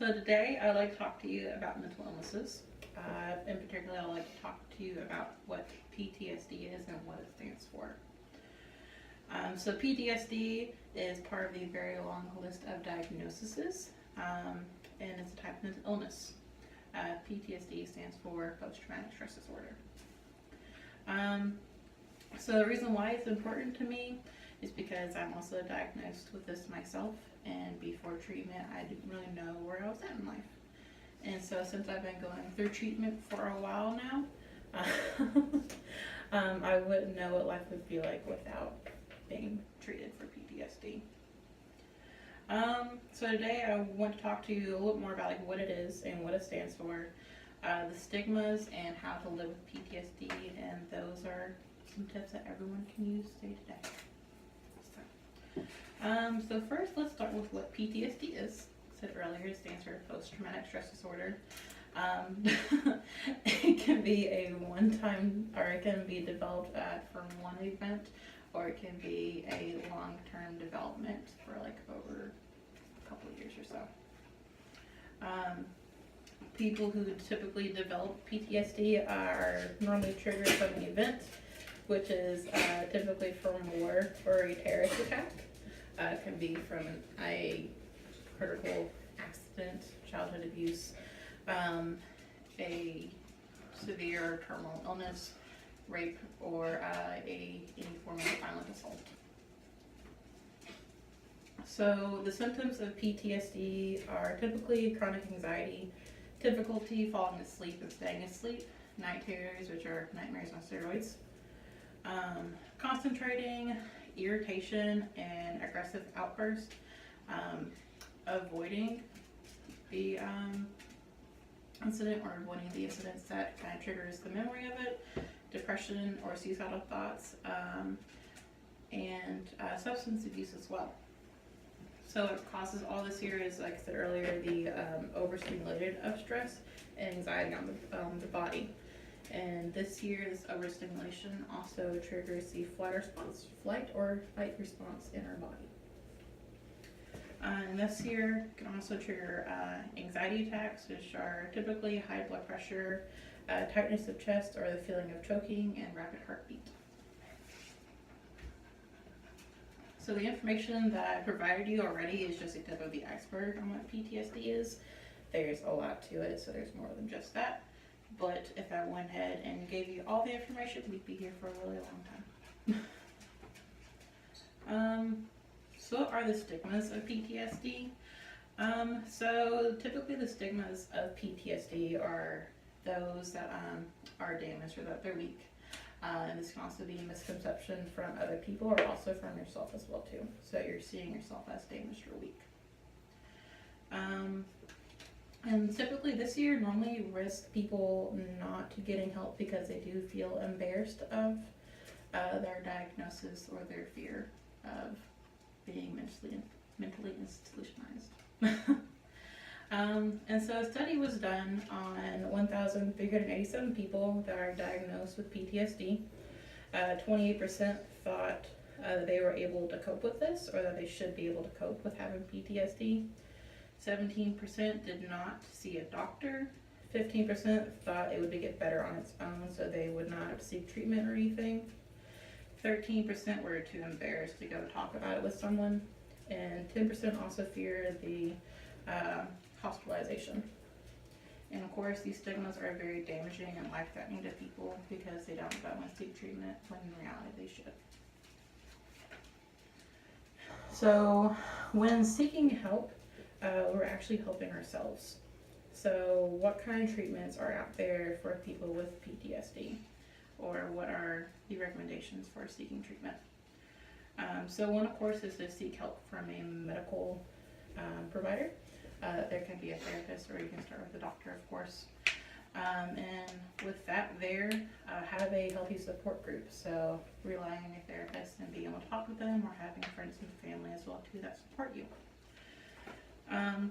So today I'd like to talk to you about mental illnesses. In particular, I'd like to talk to you about what PTSD is and what it stands for. So PTSD is part of the very long list of diagnoses, and it's a type of mental illness. PTSD stands for post-traumatic stress disorder. So the reason why it's important to me is because I'm also diagnosed with this myself, and before treatment I didn't really know where I was at in life. And so since I've been going through treatment for a while now, I wouldn't know what life would be like without being treated for PTSD. So today I want to talk to you a little more about what it is and what it stands for, the stigmas and how to live with PTSD, and those are some tips that everyone can use day to day. So first, let's start with what PTSD is. I said earlier, it stands for post-traumatic stress disorder. It can be a one-time, or it can be developed from one event, or it can be a long-term development for over a couple of years or so. People who typically develop PTSD are normally triggered from an event, which is typically from war or a terrorist attack. It can be from a critical accident, childhood abuse, a severe or terminal illness, rape, or any form of violent assault. So the symptoms of PTSD are typically chronic anxiety, difficulty falling asleep and staying asleep, night terrors, which are nightmares on steroids, concentrating, irritation, and aggressive outbursts, avoiding the incident or avoiding the incidents that kind of triggers the memory of it, depression or suicidal thoughts, and substance abuse as well. So what causes all this here is, like I said earlier, the overstimulated of stress and anxiety on the body. And this year's overstimulation also triggers the flight or fight response in our body. And this year can also trigger anxiety attacks, which are typically high blood pressure, tightness of chest, or the feeling of choking, and rapid heartbeat. So the information that I provided you already is just a tip of the iceberg on what PTSD is. There's a lot to it, so there's more than just that. But if I went ahead and gave you all the information, we'd be here for a really long time. So what are the stigmas of PTSD? So typically the stigmas of PTSD are those that are damaged or that they're weak. And this can also be a misconception from other people or also from yourself as well too. So you're seeing yourself as damaged or weak. And typically this year normally risk people not getting help because they do feel embarrassed of their diagnosis or their fear of being mentally institutionalized. And so a study was done on 1,387 people that are diagnosed with PTSD. 28% thought they were able to cope with this, or that they should be able to cope with having PTSD. 17% did not see a doctor. 15% thought it would get better on its own, so they would not seek treatment or anything. 13% were too embarrassed to go talk about it with someone. And 10% also feared the hospitalization. And of course, these stigmas are very damaging and life-threatening to people because they don't go and seek treatment when in reality they should. So when seeking help, we're actually helping ourselves. So what kind of treatments are out there for people with PTSD? Or what are the recommendations for seeking treatment? So one, of course, is to seek help from a medical provider. There can be a therapist, or you can start with a doctor, of course. And with that have a healthy support group. So relying on your therapist and being able to talk with them, or having friends and family as well too that support you. And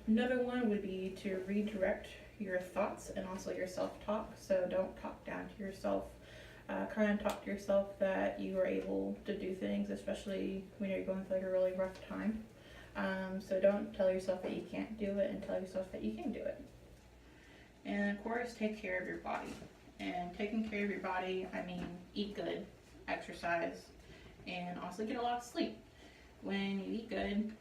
another one would be to redirect your thoughts and also your self-talk. So don't talk down to yourself. Kind of talk to yourself that you are able to do things, especially when you're going through a really rough time. So don't tell yourself that you can't do it, and tell yourself that you can do it. And of course, take care of your body. And taking care of your body, I mean, eat good, exercise, and also get a lot of sleep. When you eat good,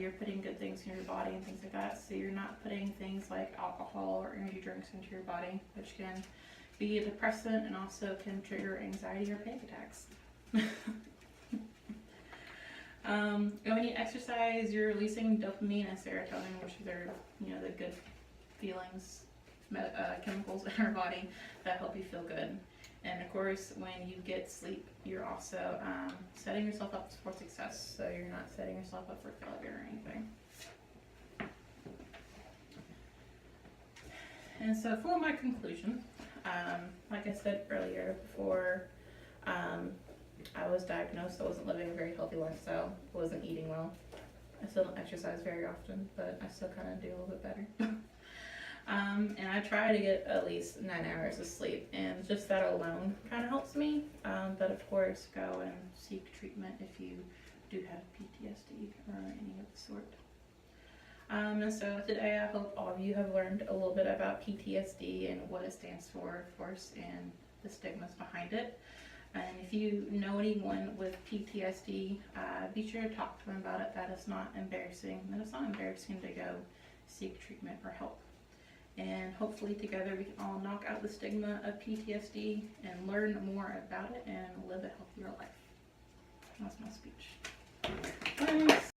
you're putting good things in your body and things like that, so you're not putting things like alcohol or energy drinks into your body, which can be a depressant and also can trigger anxiety or panic attacks. And when you exercise, you're releasing dopamine and serotonin, which are, the good feelings, chemicals in our body that help you feel good. And of course, when you get sleep, you're also setting yourself up for success, so you're not setting yourself up for failure or anything. And so for my conclusion, like I said earlier, before I was diagnosed, I wasn't living a very healthy lifestyle, I wasn't eating well. I still don't exercise very often, but I still kind of do a little bit better. And I try to get at least 9 hours of sleep, and just that alone kind of helps me. But of course, go and seek treatment if you do have PTSD or any of the sort. And so today I hope all of you have learned a little bit about PTSD and what it stands for, of course, and the stigmas behind it. And if you know anyone with PTSD, be sure to talk to them about it. That is not embarrassing. That it's not embarrassing to go seek treatment or help. And hopefully together we can all knock out the stigma of PTSD and learn more about it and live a healthier life. That's my speech. Thanks.